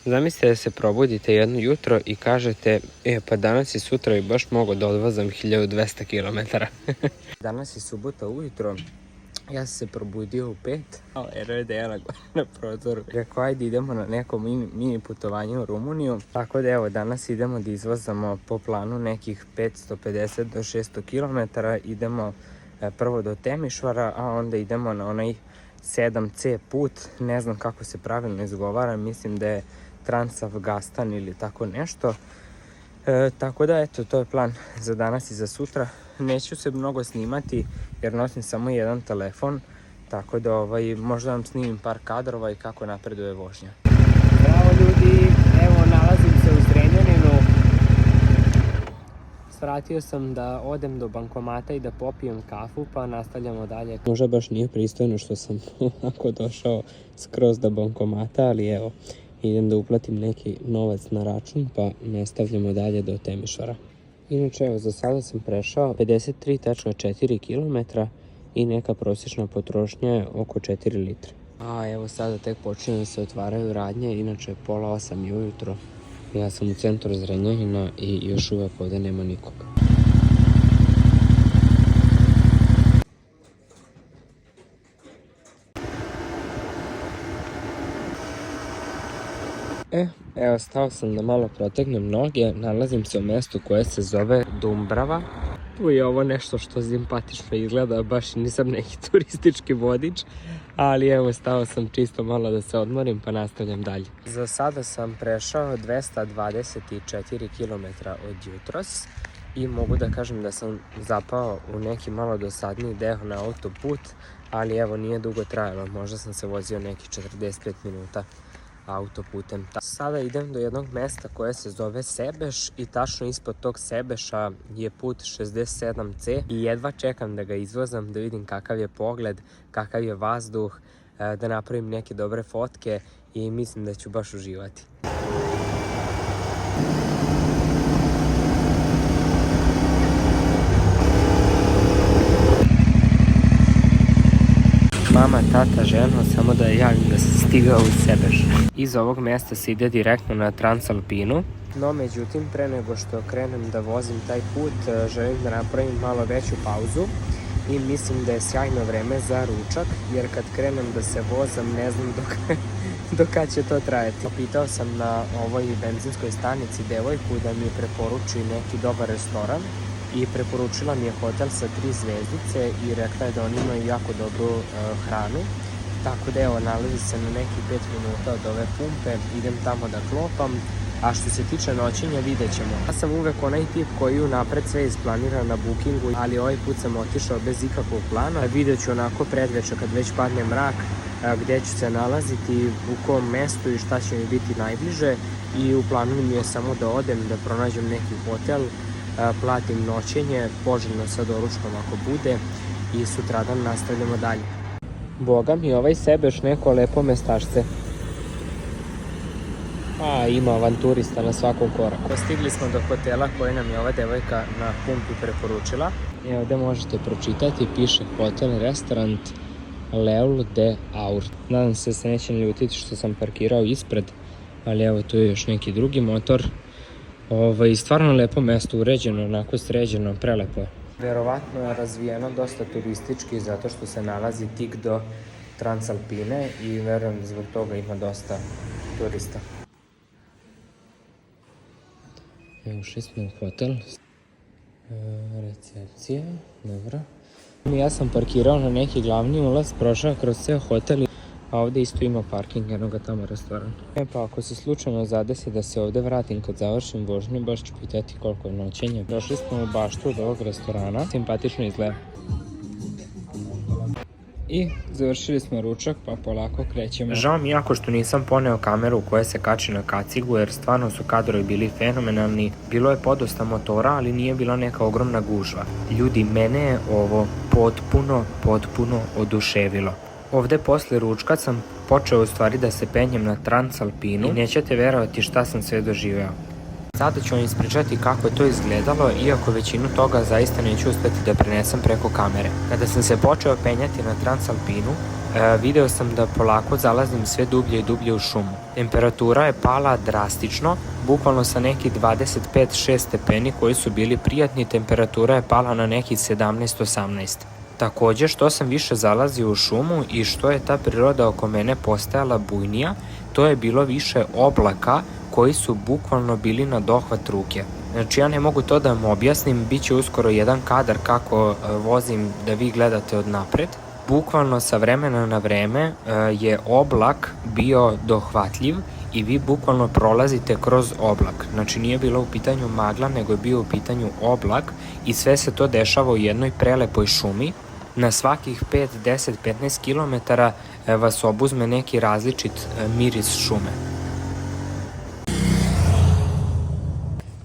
Zamislite da se probudite jedno jutro i kažete, pa danas i sutra i baš mogu da odvozam 1200 km. Danas je subota ujutro, ja sam se probudio u 5, jer je Dejana na prozoru. Rekao, ajde idemo na neko mini putovanje u Rumuniju. Tako da evo, danas idemo da izvozamo po planu nekih 550 do 600 km. Idemo prvo do Temišvara, a onda idemo na onaj 7C put. Ne znam kako se pravilno izgovara, mislim da je Transavgastan ili tako nešto. Tako da eto, to je plan za danas i za sutra. Neću se mnogo snimati jer nosim samo jedan telefon, tako da možda vam snimim par kadrova i kako napreduje vožnja. Bravo ljudi, evo nalazim se u Zrenjaninu. Svratio sam da odem do bankomata i da popijem kafu, pa nastavljamo dalje. Možda baš nije pristojno što sam onako došao skroz do bankomata, ali evo, idem da uplatim neki novac na račun, pa nastavljamo dalje do Temišvara. Inače, evo, za sada sam prešao 53,4 km i neka prosječna potrošnja je oko 4 litre. A evo sada tek počinju da se otvaraju radnje, inače 7:30 je ujutro. Ja sam u centru Zrenjanina i još uvek ovde nema nikoga. Evo, stao sam da malo protegnem noge, nalazim se u mjestu koje se zove Dumbrava. Tu je ovo nešto što simpatično izgleda, baš nisam neki turistički vodič, ali evo, stao sam čisto malo da se odmorim, pa nastavljam dalje. Za sada sam prešao 224 km od jutros i mogu da kažem da sam zapao u neki malo dosadniji deo na autoput, ali evo, nije dugo trajalo, možda sam se vozio neki 45 minuta autoputem. Sada idem do jednog mesta koje se zove Sebeš i tačno ispod tog Sebeša je put 67C i jedva čekam da ga izvozam, da vidim kakav je pogled, kakav je vazduh, da napravim neke dobre fotke i mislim da ću baš uživati. Mama, tata, ženo, samo da javim da sam stigao u Sebeš. Iz ovog mjesta se ide direktno na Transalpinu. No, međutim, pre nego što krenem da vozim taj put, želim da napravim malo veću pauzu i mislim da je sjajno vreme za ručak, jer kad krenem da se vozam, ne znam do kad će to trajati. Pitao sam na ovoj benzinskoj stanici devojku da mi preporuči neki dobar restoran i preporučila mi je hotel sa 3 zvezdice i rekla je da oni imaju jako dobru hranu. Tako da evo, nalazi se na neki 5 minuta od ove pumpe, idem tamo da klopam, a što se tiče noćenja vidjet ćemo. Ja sam uvek onaj tip koji unapred sve isplanira na Bookingu, ali ovaj put sam otišao bez ikakvog plana. Vidjet ću onako predveče kad već padne mrak, gdje ću se nalaziti, u kom mestu i šta će mi biti najbliže i u planu mi je samo da odem, da pronađem neki hotel, platim noćenje, poželjno sa doručkom ako bude i sutradan nastavljamo dalje. Boga mi, ovaj Sebeš neko lepo mestašce. Ima avanturista na svakom koraku. Stigli smo do hotela koji nam je ova devojka na pumpi preporučila. I ovdje možete pročitati, piše hotel, restorant Leul de Aur. Nadam se da se neće ljutiti što sam parkirao ispred, ali evo tu je još neki drugi motor. Stvarno lepo mesto, uređeno, onako sređeno, prelepo je. Verovatno je razvijeno dosta turistički zato što se nalazi tik do Transalpine i verujem da zbog toga ima dosta turista. Evo, ušli smo u hotel. Recepcija, dobro. Ja sam parkirao na neki glavni ulaz, prošao kroz ceo hotel, a ovdje isto ima parking, jednog tamo restoran. Pa ako se slučajno zadesi da se ovdje vratim kad završim vožnju, baš ću pitati koliko je noćenje. Došli smo u baštu od ovog restorana, simpatično izgleda. I završili smo ručak, pa polako krećemo. Žao mi jako što nisam poneo kameru koja se kači na kacigu, jer stvarno su kadrovi bili fenomenalni. Bilo je podosta motora, ali nije bila neka ogromna gužva. Ljudi, mene je ovo potpuno oduševilo. Ovde posle ručka sam počeo u stvari da se penjem na Transalpinu i nećete verovati šta sam sve doživeo. Sada ću vam ispričati kako je to izgledalo, iako većinu toga zaista neću uspeti da prenesem preko kamere. Kada sam se počeo penjati na Transalpinu, video sam da polako zalazim sve dublje i dublje u šumu. Temperatura je pala drastično, bukvalno sa nekih 25-6 stepeni koji su bili prijatni, temperatura je pala na nekih 17-18. Takođe, što sam više zalazio u šumu i što je ta priroda oko mene postajala bujnija, to je bilo više oblaka koji su bukvalno bili na dohvat ruke. Znači ja ne mogu to da vam objasnim, bit će uskoro jedan kadar kako vozim da vi gledate od napred. Bukvalno sa vremena na vreme je oblak bio dohvatljiv i vi bukvalno prolazite kroz oblak. Znači nije bilo u pitanju magla, nego je bio u pitanju oblak i sve se to dešava u jednoj prelepoj šumi. Na svakih 5, 10, 15 km vas obuzme neki različit miris šume.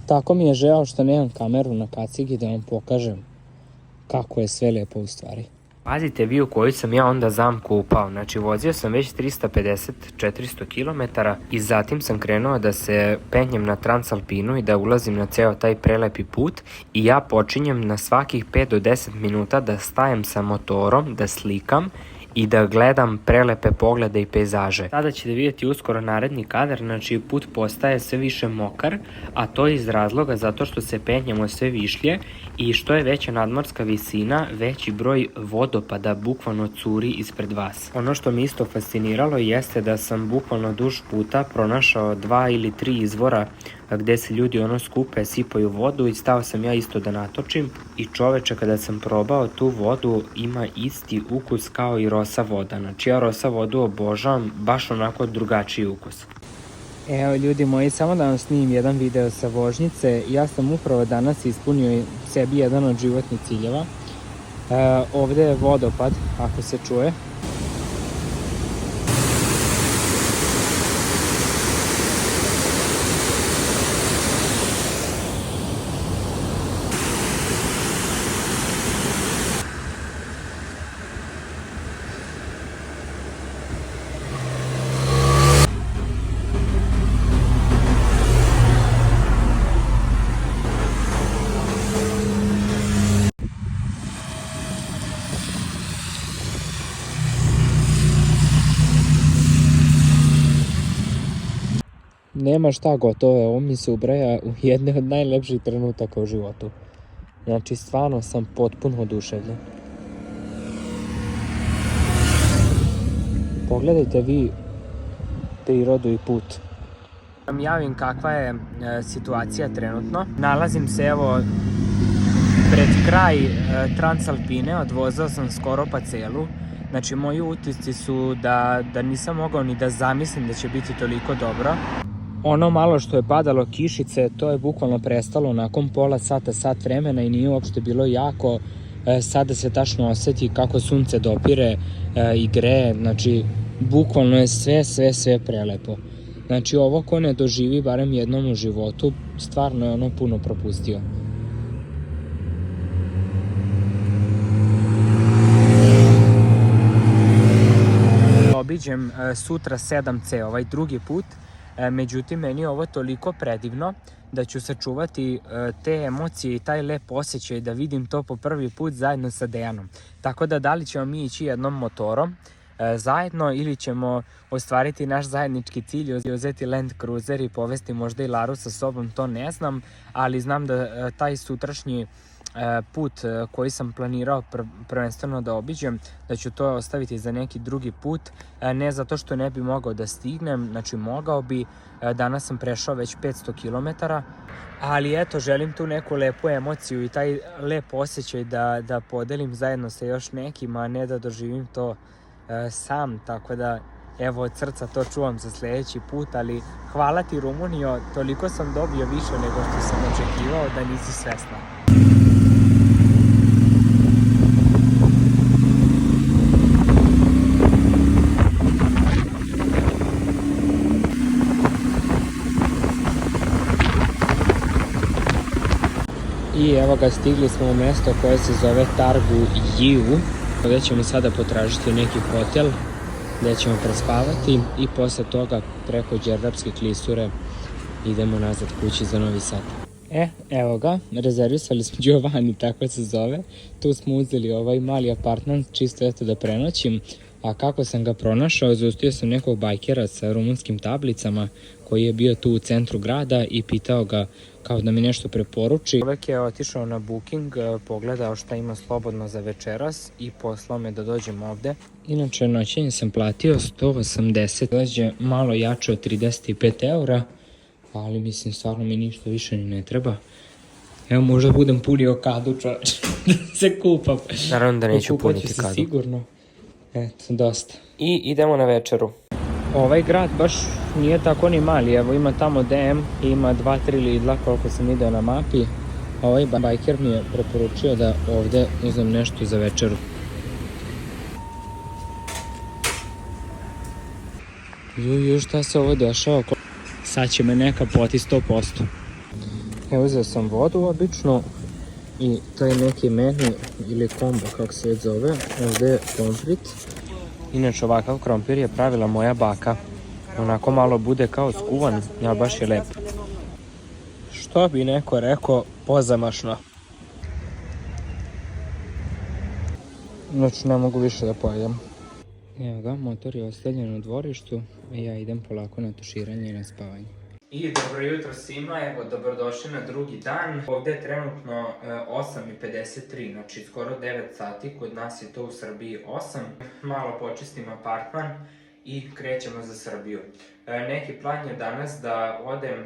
Tako mi je žao što nemam kameru na kacigi da vam pokažem kako je sve lepo u stvari. Pazite vi u koju sam ja onda zamku upao, znači vozio sam već 350-400 km i zatim sam krenuo da se penjem na Transalpinu i da ulazim na ceo taj prelepi put i ja počinjem na svakih 5 do 10 minuta da stajem sa motorom, da slikam i da gledam prelepe poglede i pejzaže. Sada ćete vidjeti uskoro naredni kadar, znači put postaje sve više mokar, a to je iz razloga zato što se penjamo sve višlje i što je veća nadmorska visina, veći broj vodopada bukvalno curi ispred vas. Ono što mi isto fasciniralo jeste da sam bukvalno duž puta pronašao 2 ili 3 izvora gde se ljudi skupe, sipaju vodu i stao sam ja isto da natočim i čoveče kada sam probao tu vodu ima isti ukus kao i rosa voda. Znači ja rosa vodu obožavam, baš onako drugačiji ukus. Evo ljudi moji, samo da vam snimim jedan video sa vožnjice. Ja sam upravo danas ispunio sebi jedan od životnih ciljeva. Ovde je vodopad, ako se čuje. Nema šta, gotovo je, ovo mi se ubraja u jedne od najlepših trenutaka u životu. Znači, stvarno sam potpuno oduševljen. Pogledajte vi prirodu i put. Vam javim kakva je situacija trenutno. Nalazim se evo pred kraj Transalpine, odvozao sam skoro pa celu. Znači, moji utisci su da nisam mogao ni da zamislim da će biti toliko dobro. Ono malo što je padalo kišice, to je bukvalno prestalo nakon pola sata, sat vremena i nije uopšte bilo jako. Sada se tačno oseti kako sunce dopire i greje, znači bukvalno je sve prelepo. Znači ovo ko ne doživi barem jednom u životu, stvarno je puno propustio. Obiđem sutra 7C, ovaj drugi put. Međutim, meni je ovo toliko predivno da ću sačuvati te emocije i taj lep osjećaj da vidim to po prvi put zajedno sa Dejanom. Tako da li ćemo mi ići jednom motorom zajedno ili ćemo ostvariti naš zajednički cilj, uzeti Land Cruiser i povesti možda i Laru sa sobom, to ne znam, ali znam da taj sutrašnji put koji sam planirao prvenstveno da obiđem, da ću to ostaviti za neki drugi put, ne zato što ne bi mogao da stignem, znači mogao bi, danas sam prešao već 500 km, ali eto, želim tu neku lepu emociju i taj lep osjećaj da podelim zajedno sa još nekim, a ne da doživim to sam, tako da evo od srca to čuvam za sljedeći put, ali hvala ti Rumunio, toliko sam dobio više nego što sam očekivao da nisi svesna. I evo ga, stigli smo u mesto koje se zove Targu Jiu. Ovdje ćemo sada potražiti neki hotel gdje ćemo prespavati i posle toga preko Đerdapske klisure idemo nazad kući za Novi Sad. Evo ga, rezervisali smo Giovanni, tako se zove. Tu smo uzeli ovaj mali apartman, čisto eto da prenoćim, A kako sam ga pronašao, zaustio sam nekog bajkera sa rumunskim tablicama koji je bio tu u centru grada i pitao ga kao da mi nešto preporuči. Čovjek je otišao na Booking, pogledao šta ima slobodno za večeras i poslao me da dođem ovde. Inače, noćenje sam platio 180, leđe malo jače od 35 eura, ali mislim stvarno mi ništa više ni ne treba. Evo, možda budem punio kadu, čovječ, da se kupam. Naravno da neću puniti kadu. Sigurno. Eto, dosta. I idemo na večeru. Ovaj grad baš nije tako ni mali, evo ima tamo DM, ima 2-3 Lidla koliko sam video na mapi. A ovaj bajker mi je preporučio da ovde uzmem nešto za večeru. Juju, šta se ovo dešava? Sad će me neka poti 100%. Evo, uzeo sam vodu obično i taj neki meni ili kombo kako se već zove, ovde je pomfrit. Inače, ovakav krompir je pravila moja baka. Onako malo bude kao skuvan, ali baš je lep. Što bi neko rekao, pozamašno. Znači, ne mogu više da pojedem. Evo ga, motor je ostavljen u dvorištu, a ja idem polako na tuširanje i na spavanje. I dobro jutro svima, evo dobrodošli na drugi dan. Ovde je trenutno 8:53, znači skoro 9 sati, kod nas je to u Srbiji 8. Malo počistim apartman i krećemo za Srbiju. Neki plan je danas da odem,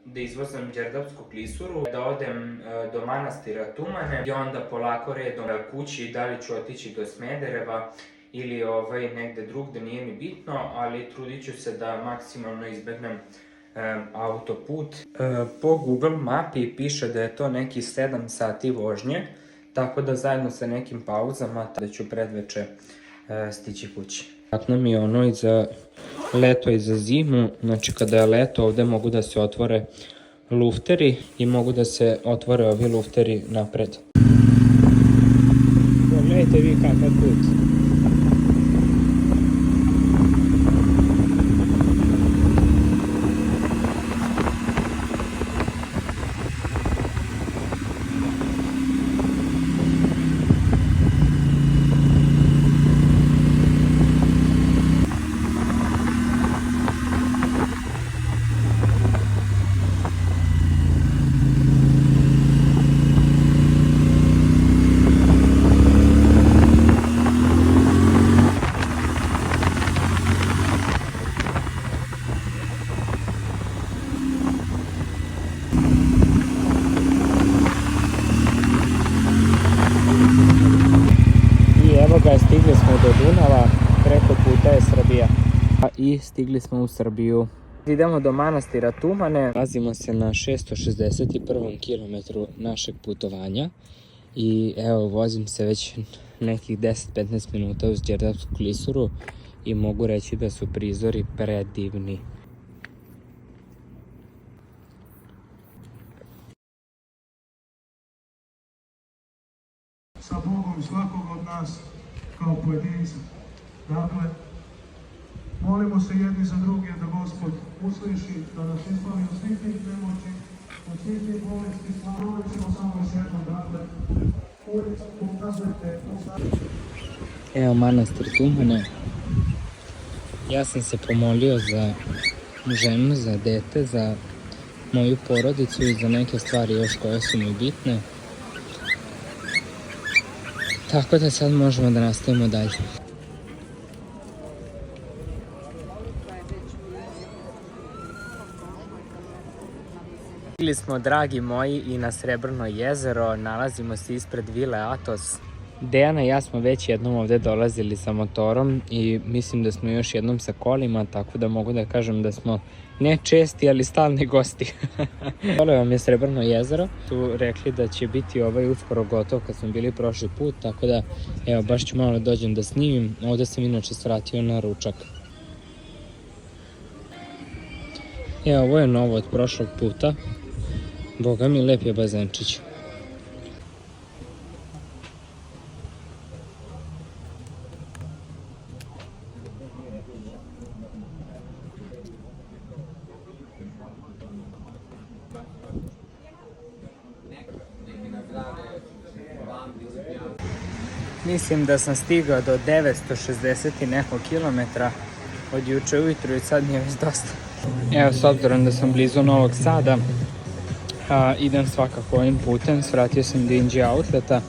da izvozam Đerdapsku klisuru, da odem do manastira Tumane i onda polako redom kući, da li ću otići do Smedereva ili negde drugde, nije mi bitno, ali trudit ću se da maksimalno izbegnem autoput. Po Google mapi piše da je to neki 7 sati vožnje, tako da zajedno sa nekim pauzama da ću predveče stići kući. Tako mi je ono i za leto i za zimu, znači kada je leto ovde mogu da se otvore lufteri i mogu da se otvore ovi lufteri napred. Pogledajte vi kakav put. Stigli smo do Dunava, preko puta je Srbija. I stigli smo u Srbiju. Idemo do manastira Tumane. Nalazimo se na 661. kilometru našeg putovanja. I evo, vozim se već nekih 10-15 minuta uz Đerdapsku klisuru i mogu reći da su prizori predivni. Sa Bogom svakog od nas kao pojedinca. Dakle, molimo se jedni za druge da Gospod usliši, da nas izbavi od svih tih nemoći, od svih tih bolesti, slavovat ćemo samo još jednom, dakle, ulica pokazujete. Evo manastir Tumane. Ja sam se pomolio za ženu, za dete, za moju porodicu i za neke stvari još koje su mi bitne. Tako da sad možemo da nastavimo dalje. Stigli smo, dragi moji, i na Srebrno jezero. Nalazimo se ispred vile Atos. Dejana i ja smo već jednom ovde dolazili sa motorom i mislim da smo još jednom sa kolima, tako da mogu da kažem da smo ne česti, ali stalni gosti. Dole vam je Srebrno jezero. Tu rekli da će biti uskoro gotov kad smo bili prošli put, tako da evo baš ću malo dođem da snimim. Ovde sam inače svratio na ručak. Evo, ovo je novo od prošlog puta. Boga mi, lep je bazenčić. Mislim da sam stigao do 960 i nekog kilometra od juče ujutru i sad mi je već dosta. Evo, s obzirom da sam blizu Novog Sada, idem svakako ovim putem. Svratio sam do Inđi outleta,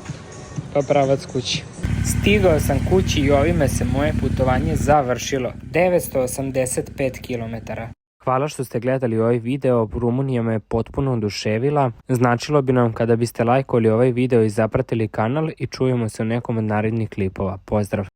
pa pravac kući. Stigao sam kući i ovime se moje putovanje završilo. 985 km. Hvala što ste gledali ovaj video, Rumunija me potpuno oduševila. Značilo bi nam kada biste lajkovali ovaj video i zapratili kanal i čujemo se u nekom od narednih klipova. Pozdrav!